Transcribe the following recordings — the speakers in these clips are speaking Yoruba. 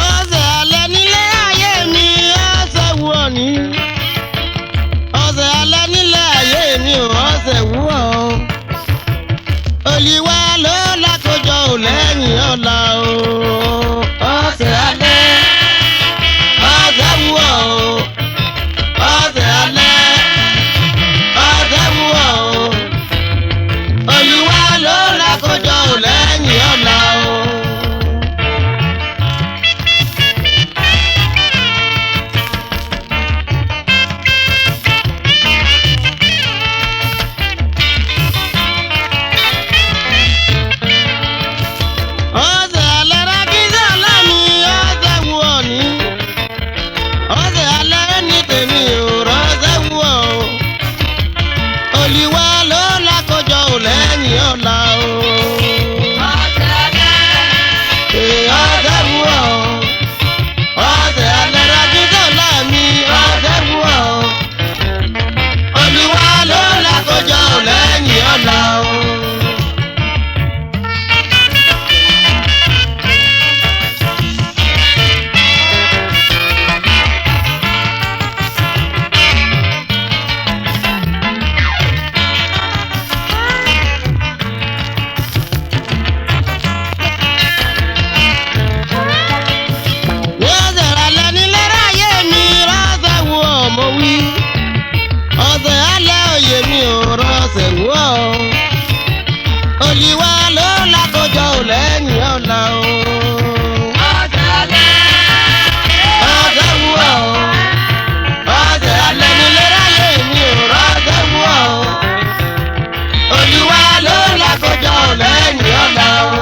Ọ̀sẹ̀ alẹ́ nílé ayé mi ọ̀sẹ̀ wù ọ́ ní. Ọ̀sẹ̀ alẹ́ nílé ayé mi ọ̀sẹ̀ wù ọ́. Olúwa ló lákòjọ ò lẹ́yìn ọ̀la o. Ọ̀sẹ̀ alẹ́ ọ̀sẹ̀ wù ọ́. Ọ̀sẹ̀ alẹ́ ọ̀sẹ̀ wù ọ́. Olúwa ló lákòjọ ò lẹ́yìn ọ̀la o. Ọ̀sẹ̀ alẹ́ rákìsà lámì ọ̀sẹ̀ wù ọ́ ní. Ọ̀sẹ̀ alẹ́ ní tèmi ò rọ́ṣẹ̀ wù ọ́. Olúwa ló lákòjọ ò lẹ́yìn ọ̀la o. Ọ̀sẹ̀ wù ọ́. Ọ̀sẹ̀ alẹ́ rákìsà lámì ọ̀sẹ̀ wù ọ́. Olúwa ló lákòjọ ò lẹ́yìn ọ̀la o. Ọ̀sẹ̀ alẹ́ nílé ráyé mi rọ́ṣẹ̀ wù ọ́ mo wí. Ọ̀sẹ̀ alẹ́ òye mi ò rọ́ṣẹ̀ wù ọ́. Olúwa ló lákòjọ ò lẹ́yìn ọ̀la o. Ọ̀sẹ̀ wù ọ́. Ọ̀sẹ̀ alẹ́ nílé ráyé mi ò rọ́ṣẹ̀ wù ọ́. Olúwa ló lákòjọ ò lẹ́yìn ọ̀la o.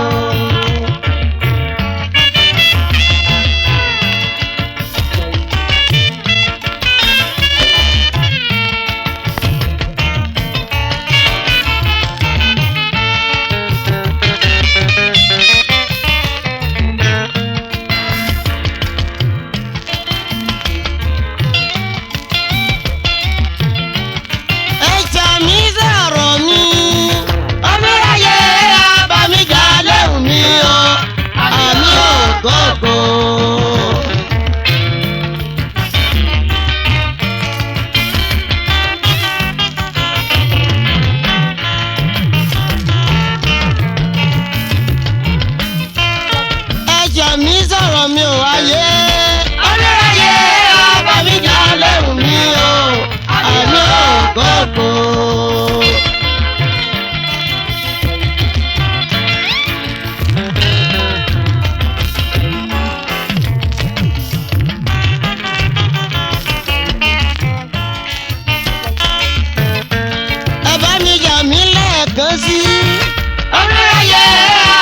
Ẹja mi sọ̀rọ̀ mi, ọmọláyé abamijá lẹ́hùn mi o, àmì ògógó. Ẹja mi sọ̀rọ̀ mi ò wáyé, ọmọláyé abamijá lẹ́hùn mi o, àmì ògógó. Ẹ bá mi jà mí lẹ́ẹ̀kan sí. Ọmọláyé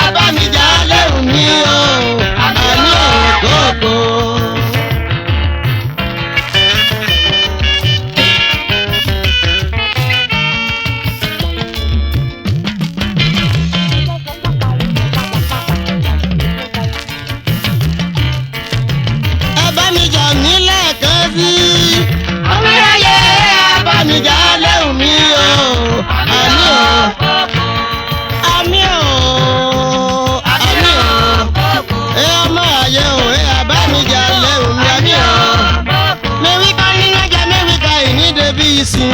abamijá lẹ́hùn mi o, àmì ògógó. Ẹ bá mi jà mí lẹ́ẹ̀kan sí. Ọmọláyé abamijá lẹ́hùn mi o, àmì ò. Àmì ò. Àmì ò. Ẹ ọmọ ayé o, ẹ abamijá lẹ́hùn mi, àmì ò. Mẹ́wí ká nínú ẹja mẹ́wí ká ìní débi ìsìn.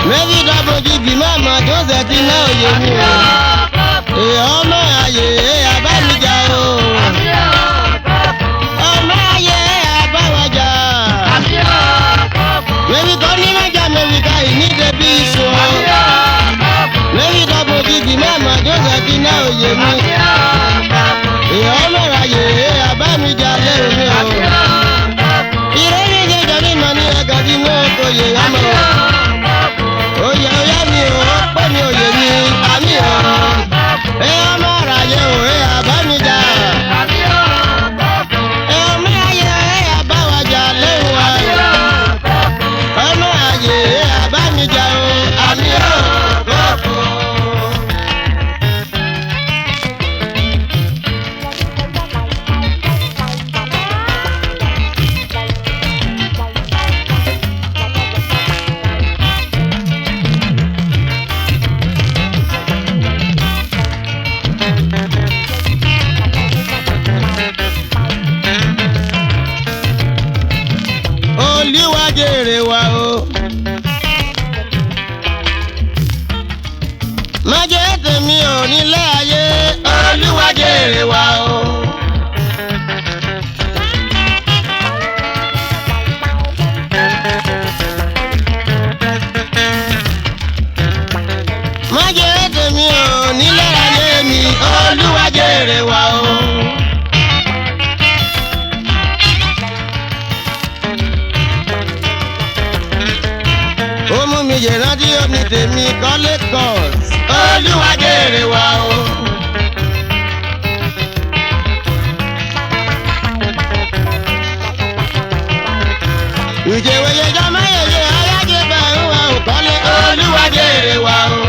Mẹ́wí dábòjì bí màmá tó ṣe ti ná òye mi o. Ẹ ọmọ ayé ẹ abamijá o. Ọmọ ayé ẹ abáwájà. Mẹ́wí kọ́ nínú ẹja mẹ́wí ká ìní débi ìsìn. Mẹ́wí dábòjì bí màmá tó ṣe ti ná òye mi. Ẹ ọmọ ayé ẹ abamijá lẹ́hùn mi o. Ìrẹ́lẹ̀ jẹjọ ní mọ̀ ní ẹ̀gọ́ tí mo kò yẹ ọmọ. Oyè oyè mi ò pẹ́ mi òye mi, àmì ò. Ẹ ọmọ àràyè ò ẹ àbámijá. Ẹ ọmọ ayé ẹ àbáwájà lẹ́hùn wa. Ọmọ ayé ẹ àbámijá o, àmì ò. jèrè wa o. má jẹ́ tèmi ò nílé ayé Olúwa jèrè wa o. má jẹ́ tèmi ò nílé ayé mi Olúwa jèrè wa o. ó mú mi yè rántí omi tèmi kọ́lé kọ́s Olúwa jèrè wa o. ìjẹ̀wé yẹjọ́ máyèyé ayájẹ́ bẹ̀rù wa ò kọ́lé Olúwa jèrè wa o.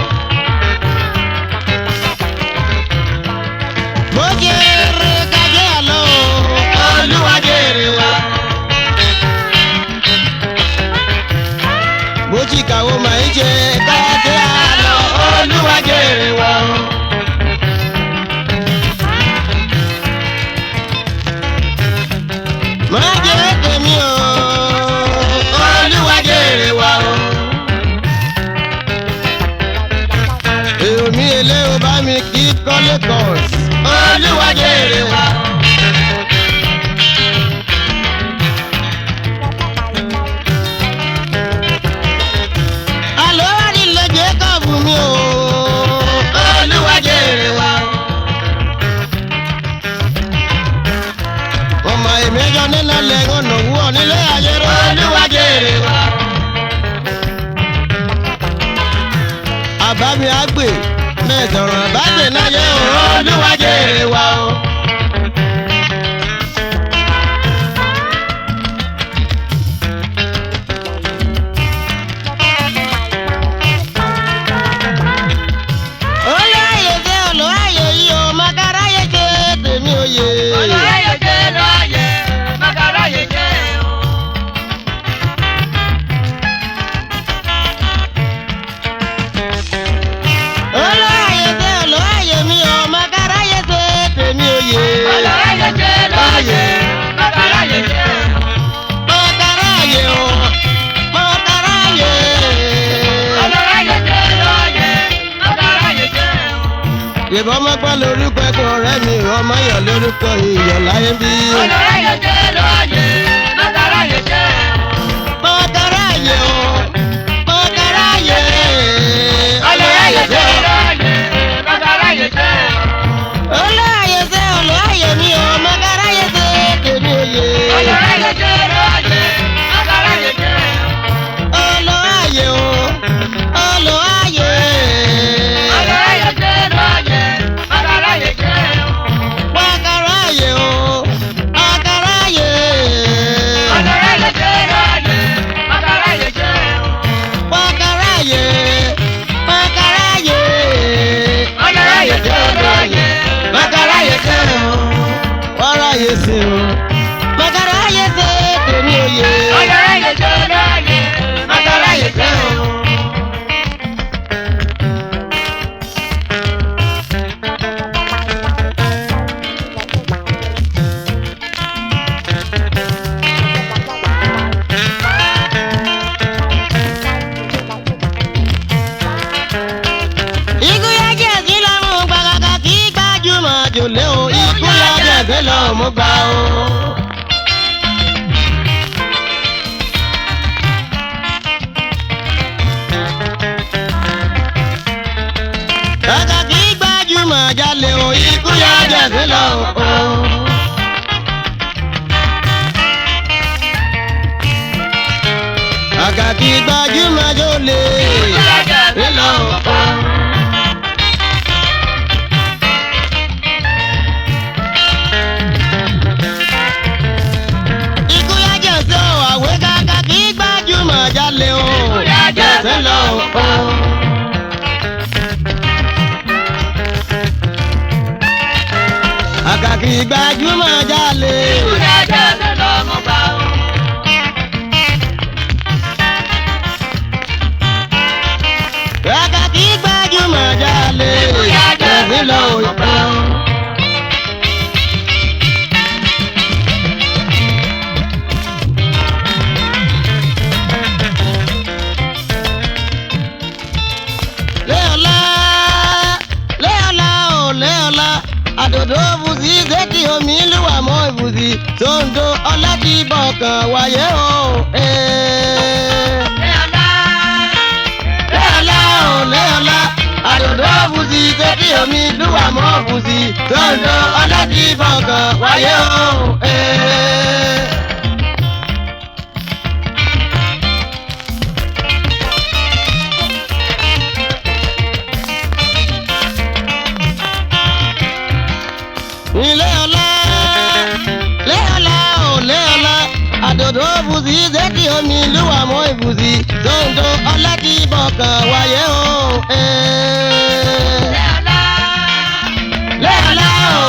bó jèrè kájẹ́ àlọ́ o Olúwa jèrè wa. bó ti kàwé máa ń jẹ kájẹ́ àlọ́ Olúwa jèrè wa o. má jẹ́ tèmi o Olúwa jèrè wa o. èrò mi èlé o bá mi kí kọ́lé kọ́s Olúwa jèrè wa. àlọ́ wá nílé Jacob mi o Olúwa jèrè wa. ọmọ ìmẹ́jọ nínú lẹ́gàn nòwú ọ nílé ayé rẹ Olúwa jèrè wa. àbámi àgbè mẹ́tọ̀rọ̀ àbágbè náà yẹ Olúwa jèrè wa o. olóyè ṣe olóyè yìí o makaráyé ṣe tèmi òye. Olóyè jẹ́ lóyè, Màkàráyè jẹ́ o. olóyè ṣe olóyè mi o makaráyé ṣe tèmi òye. Olóyè jẹ́ lóyè, Màkàráyè jẹ́ o. makaráyé o makaráyé. Olóyè jẹ́ lóyè, Màkàráyè jẹ́ o. ìbọn mọ́pá lórúkọ ẹ̀kọ́ ọ̀rẹ́ mi ọmọ yọ̀ lórúkọ ìyọ̀ láyé bí. Olóyè jẹ́ lóyè, Màkàráyè jẹ́ o. makaráyé o makaráyé. Olóyè jẹ́ lóyè, Màkàráyè jẹ́ o. olóyè ṣe olóyè mi o makaráyé ṣe tèmi òye. Olóyè jẹ́ lóyè, Màkàráyè jẹ́ o. olóyè o olóyè. Olóyè jẹ́ lóyè, Màkàráyè jẹ́ o. makaráyé o makaráyé. Olóyè jẹ́ lóyè, Màkàráyé jẹ́ o. makaráyé makaráyé. Olóyè jẹ́ lóyè, Màkàráyè jẹ́ o. wáráyé ṣe o makaráyé ṣe tèmi òye. Olóyè jẹ́ lóyè, Màkàráyè jẹ́ o. ikú yá jẹ́ sí lọ́mú gbàgàgà kí gbajúmọ̀ jòlé o ikú yá jẹ́ sí lọ́mú gbà o. kàkà kí gbajúmọ̀ jalè o ikú yá jẹ́ sí lọ́mú o. kàkà kí gbajúmọ̀ jòlé sí lọ́mú o. ikú yá jẹ́ sí o àwé kàkà kí gbajúmọ̀ jalè o jẹ́ sí lọ́mú o. àkàkì gbajúmọ̀ jalè. àkàkì gbajúmọ̀ jalè. ẹ̀sìn lọ òyìnbó. àdòdó bùsí sétí omi lúwà mọ́ ìbùsí Sóńdó ọládìbọ̀ kan wáyé o. Léọlá o léọlá àdòdó bùsí sétí omi lúwà mọ́ ìbùsí Sóńdó ọládìbọ̀ kan wáyé o. Léọlá o léọlá àdòdó bùsí sétí omi lúwà mọ́ ìbùsí Sóńdó ọládìbọ̀ kan wáyé o. Léọlá o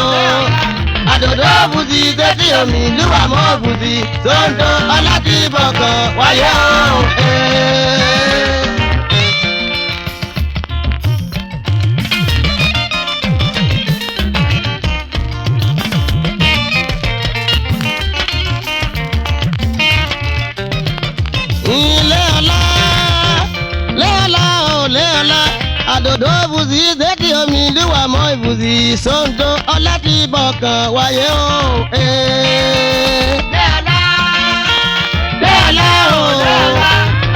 àdòdó bùsí sétí omi lúwà mọ́ ìbùsí Sóńdó ọládìbọ̀ kan wáyé o. Àdòdó bùsí sétí omi lúwà mọ́ ìbùsí Sóńdó ọládìbọ̀ kan wáyé o. Léọlá o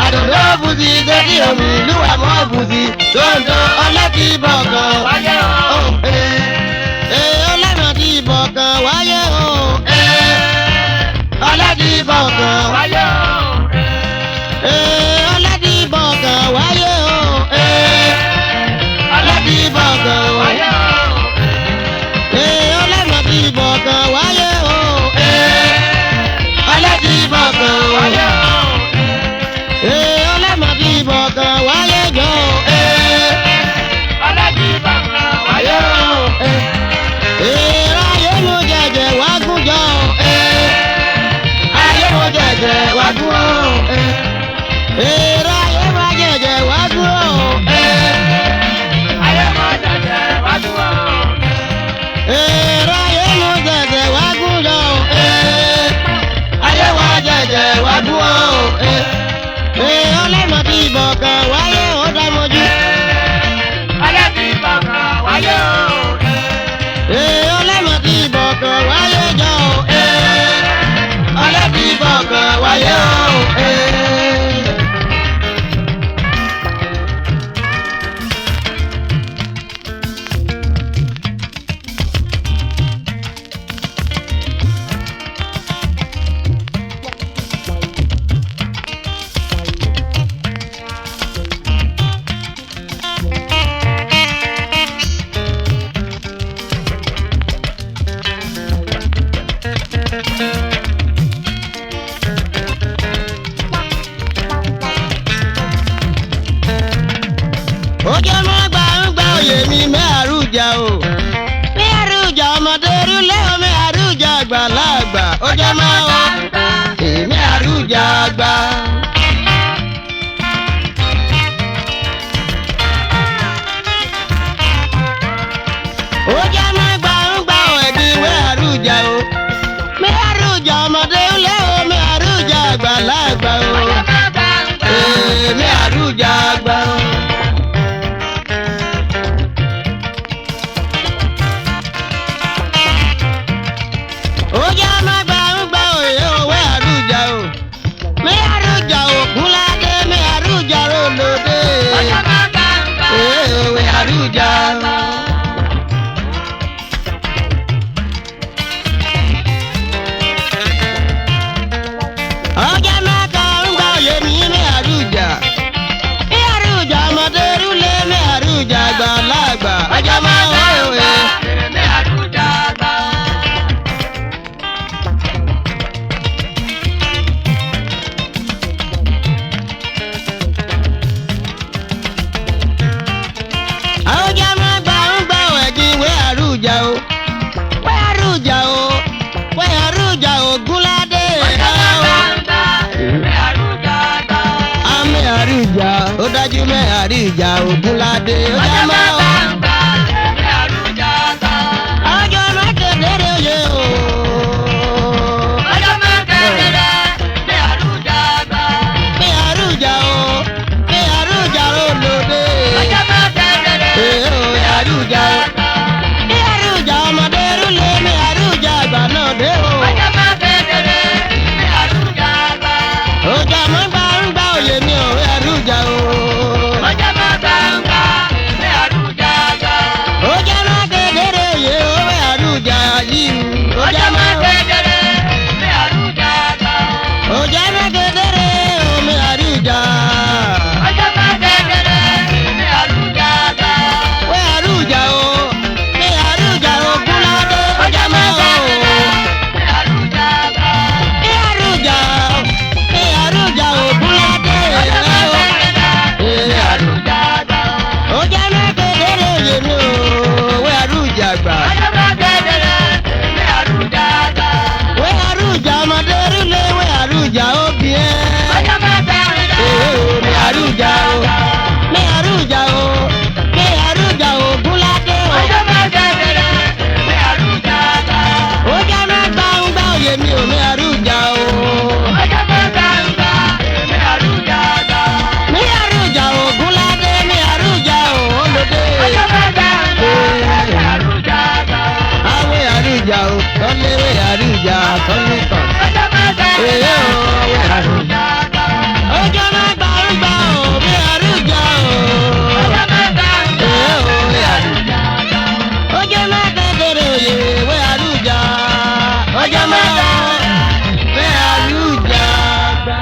àdòdó bùsí sétí omi lúwà mọ́ ìbùsí Sóńdó ọládìbọ̀ kan wáyé o. Ọládìbọ̀ kan wáyé o. Ọládìbọ̀ kan wáyé o. Ọládìbọ̀ kan wáyé o. Ọládìbọ̀ kan wáyé o. Ọládìbọ̀ kan wáyé o. Ọládìbọ̀ kan wáyé o. Ọládìbọ̀ kan wáyé jọ. Ọládìbọ̀ kan wáyé o. Ayé mo jẹjẹ wá gún jọ. Ayé mo jẹjẹ wá gún o. Ayé mo jẹjẹ wá gún o. Ayé mo jẹjẹ wá gún o. Ayé mo jẹjẹ wá gún lọ. Ayé mo jẹjẹ wá gún o. Ọládìbọ̀ kan wáyé ó dá mojú. Ọládìbọ̀ kan wáyé o. Ọládìbọ̀ kan wáyé jọ. Ọládìbọ̀ kan wáyé o. Ojú ọmọ gbà ń gba oyè mi mẹ́àrújà o. Mẹ́àrújà ọmọdé rúlé o mẹ́àrújà àgbàlagbà. Ojú ọmọ o èmi àrújà àgbà. Ojú ọmọ gbà ń gba ẹ̀dín mẹ́àrújà o. Mẹ́àrújà ọmọdé rúlé o mẹ́àrújà àgbàlagbà o. Èmi àrújà àgbà o. Ojú ọmọ gbà ń gba òye òwe àrújà o. Mi àrújà Ògúnládé, mi àrújà Rólódé. Òwe àrújà. Ọjọ́ mẹ́ta ń gba òye mi àrújà. Mi àrújà ọmọdé rúlé, mi àrújà àgbàlagbà. Ọjọ́ máa ń wáyé. Mi àrújà àgbà. Ọjọ́ máa gbà ń gbà ẹ̀dín wé àrújà o. Wé àrújà o. Wé àrújà Ògúnládé. Àmì àrújà ó dájú mẹ́ àrújà Ògúnládé. Ọjọ́ máa wá. Ọjọ́ máa kékeré oyè o. Ọjọ́ máa kékeré mi àrújà àgbà. Mi àrújà o. Mi àrújà Rólódé. Ọjọ́ máa kékeré mi àrújà. Mi àrújà ọmọdé èyí ò wé àrùjà. Ọjọ́ mẹ́ta ń gbà ó wé àrùjà o. Ọjọ́ mẹ́ta ń gbà ó wé àrùjà. Ọjọ́ mẹ́ta kéré òye wé àrùjà. Ọjọ́ mẹ́ta wé àrùjà gbà.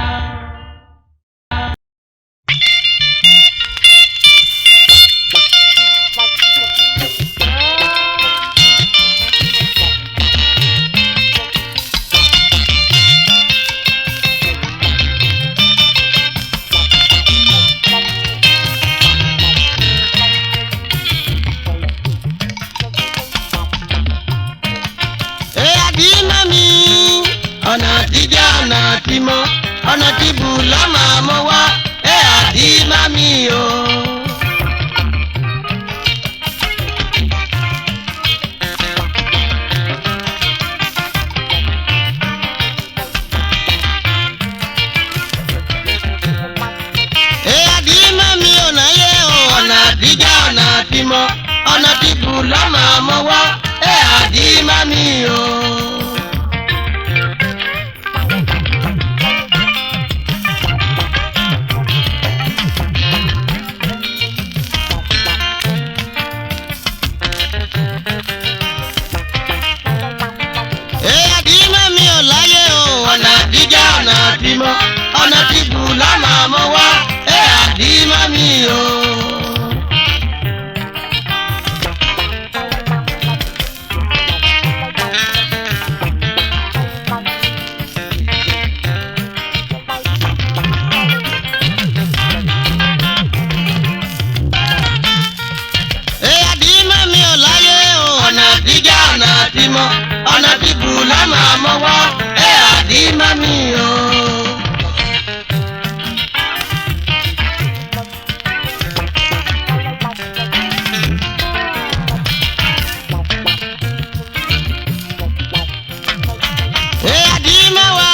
Ọ̀nà tíjà ọ̀nà tí mọ́ ọ̀nà tí bù lọ́mọ mọ́ wá àdí mami o. Àdí mami ọ̀nà yẹ o ọ̀nà tíjà ọ̀nà tí mọ́ ọ̀nà tí bù lọ́mọ mọ́ wá àdí mami o. Ọ̀nà tíjà ọ̀nà tí mọ́ ọ̀nà tí bù lọ́mọ mọ́ wá àdí mami o. Àdí mami ò láyé o ọ̀nà tíjà ọ̀nà tí mọ́ ọ̀nà tí bù lọ́mọ mọ́ wá àdí mami o. Àdí mẹ́wàá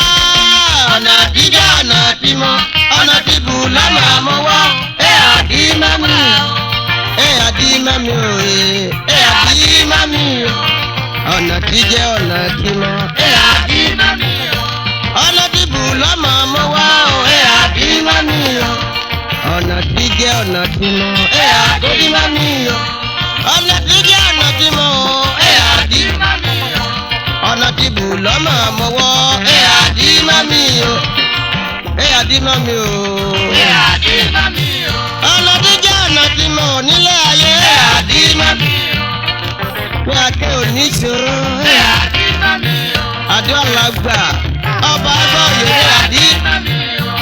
ọ̀nà tíjà ọ̀nà tí mọ́ ọ̀nà tí bù lọ́mọ mọ́ wá àdí mami o. Àdí mami o àdí mami o. Ọ̀nà tíjà ọ̀nà tí mọ́ àdí mami o. Ọ̀nà tí bù lọ́mọ mọ́ wá àdí mami o. Ọ̀nà tíjà ọ̀nà tí mọ́ àdí mami o. Ọ̀nà tíjà ọ̀nà tí mọ́ àdí mami o. Ọ̀nà tí bù lọ́mọ mọ́ wá àdí mami o. Àdí mami o. Àdí mami o. Ọ̀nà tíjà ọ̀nà tí mọ́ nílé ayé àdí mami o. Ní akẹ́ òní ṣòro àdí mami o. Àdó àlágbà ọba ẹgbẹ́ òye àdí mami o.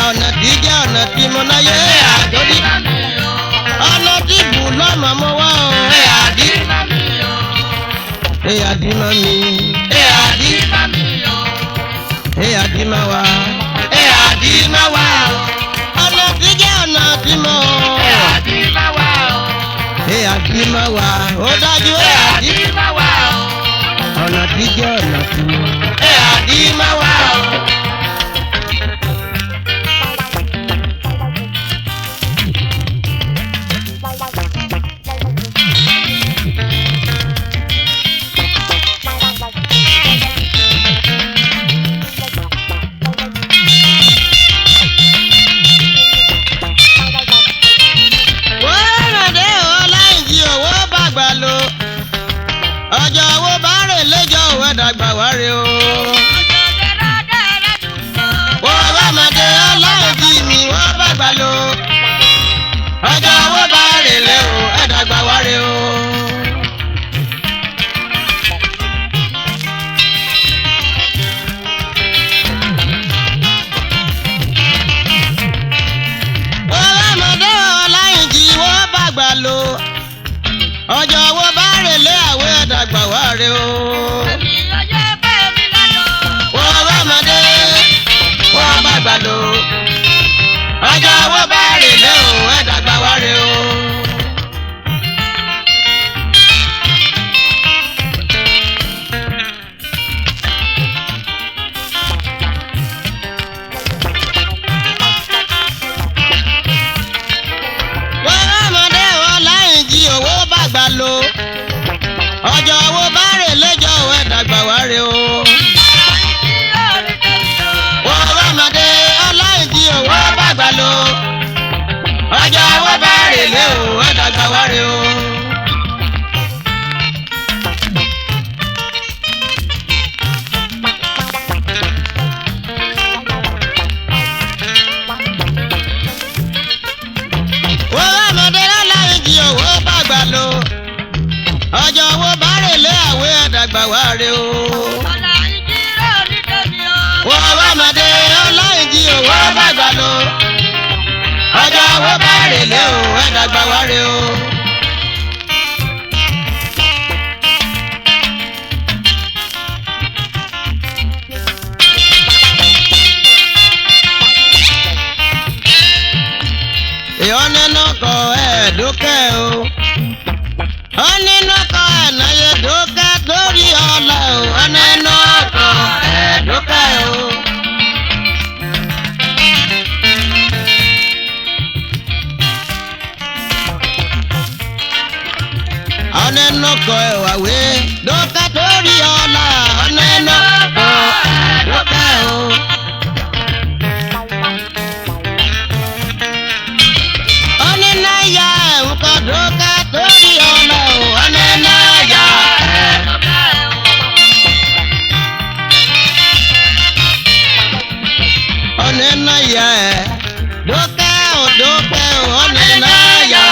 Ọ̀nà tíjà ọ̀nà tí mọ́ náyé àdódì mami o. Ọ̀nà tí bù lọ́mọ mọ́ wá àdí mami o. Àdí mami. Àdí mami o. Àdí má wá. Àdí má wá o. Ọ̀nà tíjà ọ̀nà tí mọ́ àdí má wá o. Àdí má wá ó dájú àdí má wá o. Ọ̀nà tíjà ọ̀nà tí mọ́ àdí má wá o. Ọjọ́ owó bá rè lẹ́jọ́ òwe dàgbà wáre o. Wọ́n bá mọ̀dé ọlọ́run jí mi wọ́n bá gbà lọ. Ọjọ́ owó bá rè lé o ẹ̀dàgbà wáre o. Wọ́n bá mọ̀dé ọlọ́run jí wọ́n bá gbà lọ. Ọjọ́ owó bá rè lé àwẹ̀ ẹ̀dàgbà wáre o. Wọ́n bá mọ̀dé wọ́n bá gbà lọ. Ọjọ́ owó bá rè lé o ẹ̀dàgbà wáre o. Wọ́n bá mọ̀dé ọlọ́run jí owó bá gbà lọ. Ọjọ́ owó bá rè lẹ́jọ́ ẹ̀dàgbà wáre o. báwo bá rèlé o ẹ̀dàgbà wá rè o. Ọ̀nẹ́nà kọ ẹ̀ẹ́dókẹ́ o. Ọ̀nẹ́nà kọ ẹ̀náyé dókẹ́ torí ọ̀la o. Ọ̀nẹ́nà kọ ẹ̀ẹ́dókẹ́ o. Ọ̀nẹ́nà kọ ẹ̀wàwé dókẹ́ torí ọ̀la. Ọ̀nẹ́nà kọ ẹ̀ẹ́dókẹ́ o. Ọ̀nẹ́nàyà nǹkan dókẹ́ torí ọ̀la o. Ọ̀nẹ́nàyà ọ̀nẹ́nàyà dókẹ́ o dókẹ́ o. Ọ̀nẹ́nàyà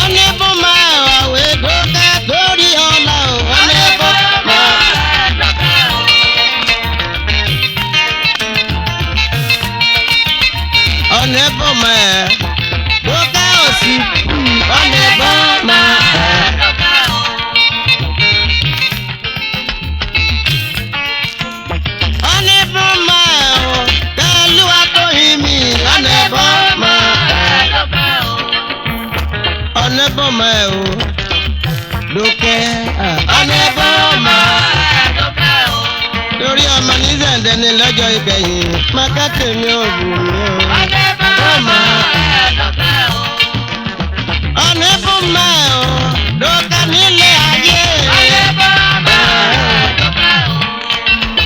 ọ̀nẹ́bùnmá àwẹ̀ dókẹ́ torí ọ̀la o. Ọ̀nẹ́bùnmá ọ̀nẹ́bùnmá dókẹ́ òsì ọ̀nẹ́bùnmá. Ọ̀nẹ́bùnmá o pẹ̀lú àtọ̀yìnmí ọ̀nẹ́bùnmá. Ọ̀nẹ́bùnmá o dókẹ́ ọ̀nẹ́bùnmá. Torí ọmọ ní zẹ̀ǹdẹ̀ ni lọ́jọ́ ìkẹyìn mákàtí mi ò bù mí o. Ọ̀nẹ́bùnmá o dókẹ́ nílé ayé.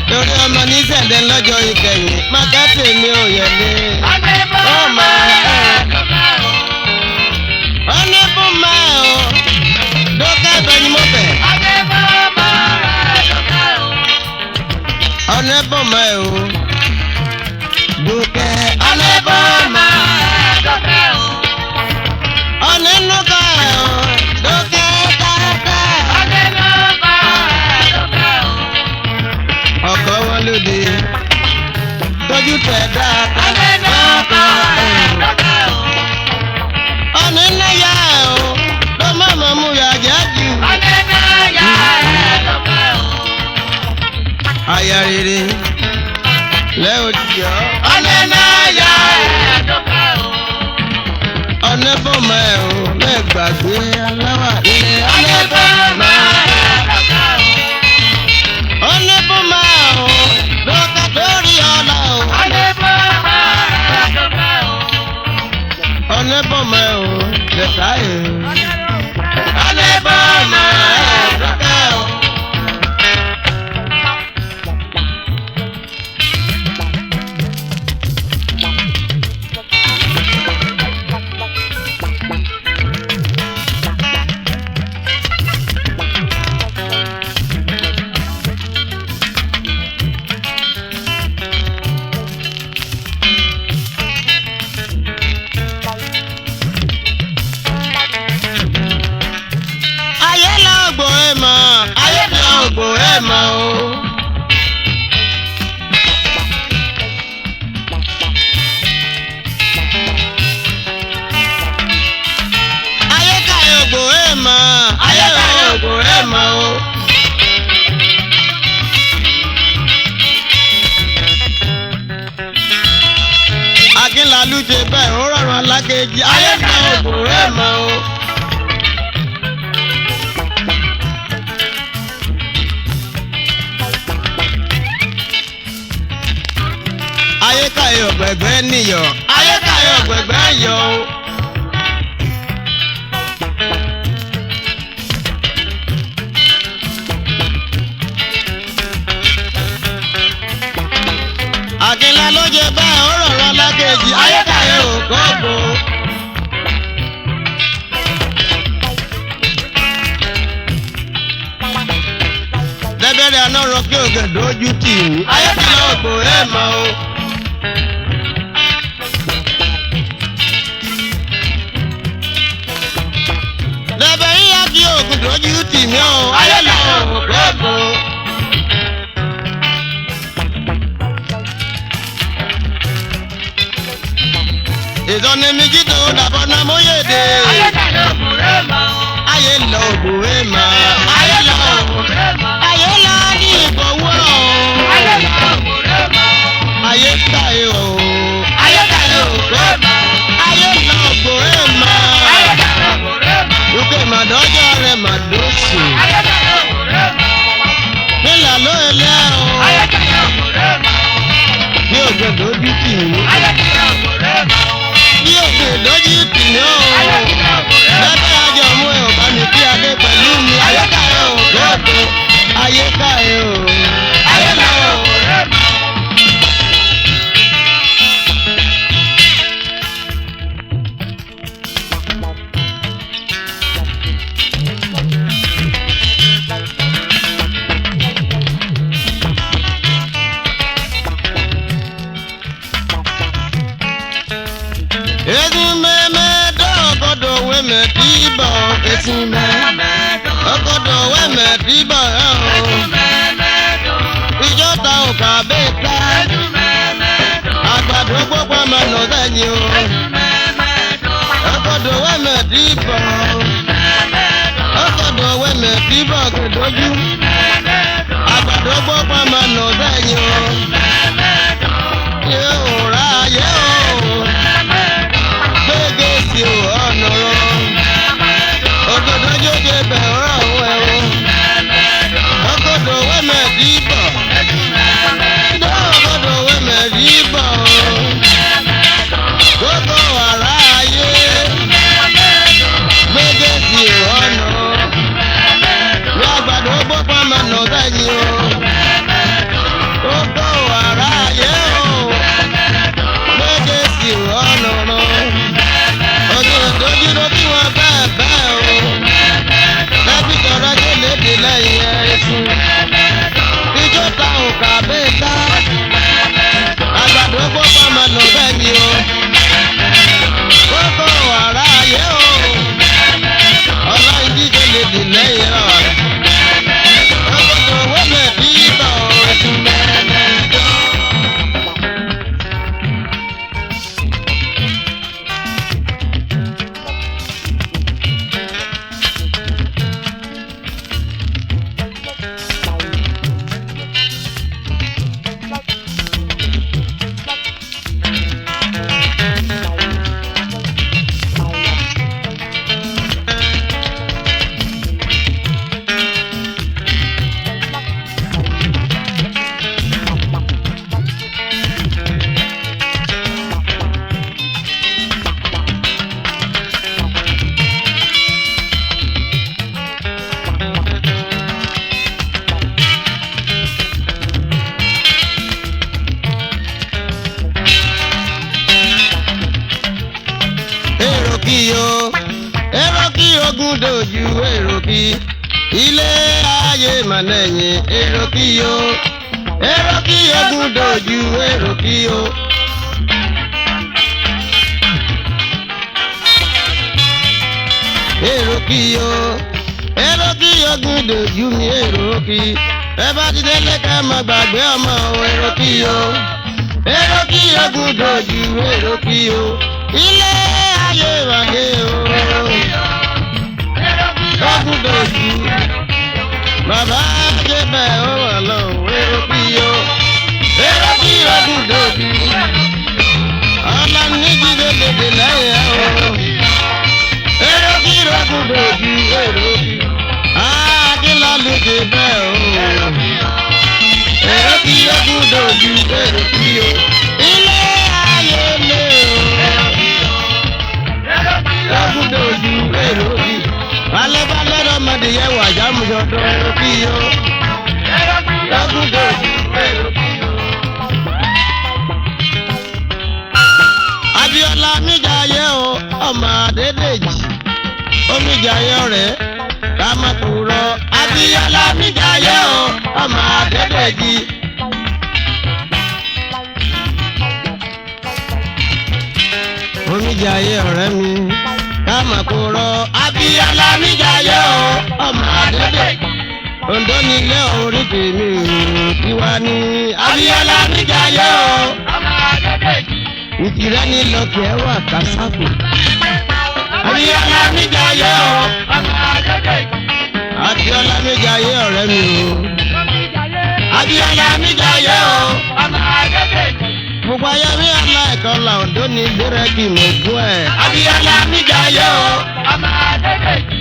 Torí ọmọ ní zẹ̀ǹdẹ̀ lọ́jọ́ ìkẹyìn mákàtí mi ò yẹlé. Ọ̀nẹ́bùnmá o dókẹ́ bẹ́ni mo bẹ̀. Ọ̀nẹ́bùnmá o dókẹ́ ọ̀nẹ́bùnmá. Ọ̀nẹ́nùkà o dókẹ́ dáadáa. Ọkọ̀ wọn lóde tọ́jú tẹ̀ dáadáa. Ọ̀nẹ́nàyà o ló má mọ̀ mú yàjá jù. Aya rere lẹ́ òjì ọ́. Ọ̀nẹ́nàyà ọ̀nẹ́bùnmá o lẹ́gbàgbé aláwà ilé. Ọ̀nẹ́bùnmá ọ̀nẹ́bùnmá o lókè torí ọ̀la o. Ọ̀nẹ́bùnmá o lẹ́ka ẹ̀. Ọ̀nẹ́bùnmá lókè o. Ayé la ògbó ẹ̀ mọ̀, ayé la ògbó ẹ̀ mọ̀ o. Ayé ka ògbó ẹ̀ mọ̀, ayé la ògbó ẹ̀ mọ̀ o. Akínlálú ṣe bẹ́ẹ̀ ó rọrùn alákejì, ayé ka ògbó ẹ̀ mọ̀ o. Ayékáyọ̀ gbẹ̀gbẹ́ níyọ̀, ayékáyọ̀ gbẹ̀gbẹ́ yọ̀ o. Àkínlá ló jẹ bẹ́ẹ̀ ó rọ̀rọ̀ lákejì, ayékáyọ̀ ògógó. Lẹ́bẹ̀rẹ̀ àná rọ kí ògè dójú tì mí, ayékáyọ̀ ògbó ẹ̀ mọ̀ o. Lẹ́bẹ̀rẹ̀ yá kí ògùn dójú tì mí o, ayékáyọ̀ ògógó. ìsọ̀nì mi jí tó dàbọ̀ náà mo yé de. ayé lọ òbúrẹ́ mọ́. ayé lọ òbúrẹ́ mọ́. ayé lọ òbúrẹ́ mọ́. ayé lọ ní ìbọ̀wọ́. ayé lọ òbúrẹ́ mọ́. ayé káyé o. ayé lọ òbúrẹ́ mọ́. ayé lọ òbúrẹ́ mọ́. ayé lọ òbúrẹ́ mọ́. lókè màdọ́jọ́ rẹ̀ màdọ́sù. ayé lọ òbúrẹ́ mọ́. nílà ló ẹlẹ́ o. ayé lọ òbúrẹ́ mọ́. bí òjò lójú tì mí. ayé lọ òbúrẹ́ mọ́. bí òjò lójú tì mí o. ayé lọ òbúrẹ́ mọ́. lẹ́tẹ̀ ajọ mú ẹ̀ ọ̀bá mi kí adé pẹ̀lú mi. ayé káyé o. lọ́dọ̀ ayé káyé o. ayé lọ òbúrẹ́ mọ́. Ezi mẹ́mẹ́ dọ́gọ́dọ̀ wẹ́mẹ́ dìbọ̀. Ezi mẹ́mẹ́ dọ́gọ́dọ̀ wẹ́mẹ́ dìbọ̀. Ìjọta òkà bẹ́ẹ̀ ta. Àgbàdo gbogbo ọmọ nà sẹ́yìn o. Dọ́gọ́dọ̀ wẹ́mẹ́ dìbọ̀. Dọ́gọ́dọ̀ wẹ́mẹ́ dìbọ̀ kẹ̀dọ́jú. Àgbàdo gbogbo ọmọ nà sẹ́yìn o. Yé o ra yé o. Gbégésì o ọ̀nà rọ. Òdòdó jóde bẹ̀ ọ̀rọ̀ wẹ̀ o. Ọgọ́dọ̀ wẹ́mẹ̀ dìbọ̀. Ọgọ́dọ̀ wẹ́mẹ̀ dìbọ̀ o. Gbogbo wàrà ayé. Gbégésì o ọ̀nà. Ní àgbàdo gbogbo ọmọ nà sẹ́yìn o. Gbogbo wàrà ayé o. Gbégésì o ọ̀nà rọ. Òdòdó jíro kí wọ́n bẹ́ẹ̀ bẹ́ẹ̀ o. Lẹ́bí tọrọ jẹ́ léde lẹ́yìn ẹ̀sùn. Ijó ta òkà bẹ́ẹ̀ ta. Àgbàdo gbogbo ọmọ nà bẹ́ẹ̀ ni o. Gbogbo wàrà ayé o. Ọlọ́yin jíjẹ léde lẹ́yìn ọ̀. Ọgọ́dọ̀ wẹ́mẹ̀ bí ibà o. Èrò kí ogun dojú èrò kí ilé ayé mà lẹ́yìn èrò kí ogun dojú èrò kí o. Èrò kí ogun dojú mi èrò kí ẹ bá ti délé ká má gbàgbé ọmọ èrò kí ogun dojú èrò kí o. Ilé ayé wà dé o. Ogun dojú. Bàbá jẹ́ bẹ́ẹ̀ ó wà lọ́wọ́ èrò kí o. Ogun dojú. Ọlá ní jíde lédè lẹ́yìn ẹ̀ o. Ogun dojú èrò kí. Akínlá ló dé bẹ́ẹ̀ o. Ogun dojú èrò kí o. Ilé ayé lé o. Ogun dojú èrò kí. Balẹ̀balẹ̀ lọ́mọdé yẹ wà jámùjọ́dọ̀ èrò kí o. Ogun dojú èrò kí o. Abíọ́lá Míjàyé o, ọmọ Adédèjì. Omíjàyé ọ̀rẹ́ ká má kúrò. Abíọ́lá Míjàyé o, ọmọ Adédèjì. Omíjàyé ọ̀rẹ́ mi ká má kúrò. Abíọ́lá Míjàyé o, ọmọ Adédèjì. Oǹdó nílé orí tèmi ò tiwa ní. Abíọ́lá Míjàyé o, ọmọ Adédèjì. ìtìrẹ́ ní lọ́kẹ́ wà kásákò. Abíọ́lá mi jayé o, ọmọ Adédèjì. Abíọ́lá mi jayé ọ̀rẹ́ mi o. Abíọ́lá mi jayé o, ọmọ Adédèjì. Gbogbo ayé mi àlá ẹ̀kọ́ la Oǹdó ní dẹ́rẹ́kì mọ̀ gún ẹ̀. Abíọ́lá mi jayé o, ọmọ Adédèjì.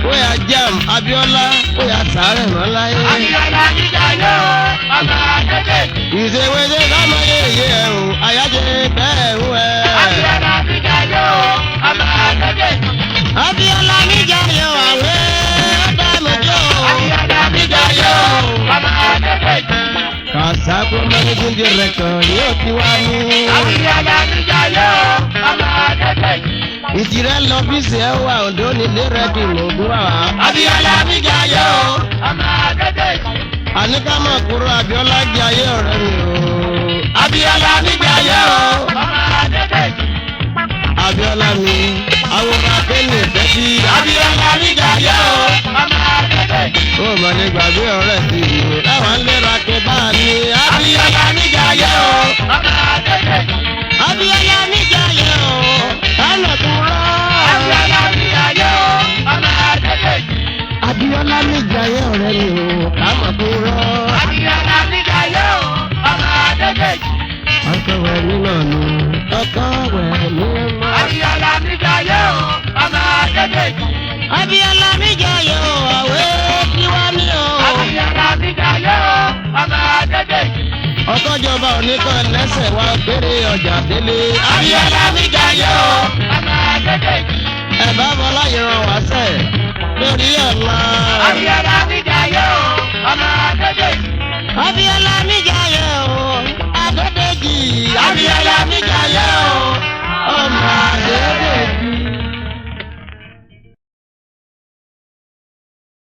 Bóyá jam Abíọ́lá bóyá sàárẹ̀ mọ́ láyé. Abíọ́lá mi jayé o, ọmọ Adédèjì. Ìṣèwédé kámọ́ yéye ẹ̀ o, àyájẹ́ bẹ́ẹ̀ ń wẹ̀. Abíọ́lá mi jayé o, ọmọ Adédèjì. Abíọ́lá mi jayé o, àwẹ̀ ọ̀dàmọ̀jọ́. Abíọ́lá mi jayé o, ọmọ Adédèjì. Kàsákò managing director yóò ti wá ní. Abíọ́lá mi jayé o, ọmọ Adédèjì. Ìtìrẹ́ lọ́fíìsì ẹ̀ wà Oǹdó ní dẹ́rẹ́kì mọ̀ gún wa. Abíọ́lá mi jayé o, ọmọ Adédèjì. Àníkàmọ̀ kúrò Abíọ́lá jayé ọ̀rẹ́ mi o. Abíọ́lá mi jayé o, ọmọ Adédèjì. Abíọ́lá mi àwòrán akéwì ìfẹ́tí. Abíọ́lá mi jayé o, ọmọ Adédèjì. Ó mọ̀ ní gbàgbé ọ̀rẹ́ ti ìwé láwọn ń lera kí bá a ní. Abíọ́lá mi jayé o, ọmọ Adédèjì. Abíọ́lá mi jayé o, kánà kúrò. Abíọ́lá mi jayé o, ọmọ Adédèjì. Abíọ́lá mi jayé ọ̀rẹ́ mi o, kánà kúrò. Abíọ́lá mi jayé o, ọmọ Adédèjì. Ọkọ wẹ̀ mí náà nù, ọkọ wẹ̀ mí mọ́. Abíọ́lá mi jayé o, ọmọ Adédèjì. Abíọ́lá mi jayé o, àwẹ̀ tiwa ní o. Abíọ́lá mi jayé o, ọmọ Adédèjì. Ọkọjọba oníkan lẹ́sẹ̀ wá gbére ọjà délé. Abíọ́lá mi jayé o,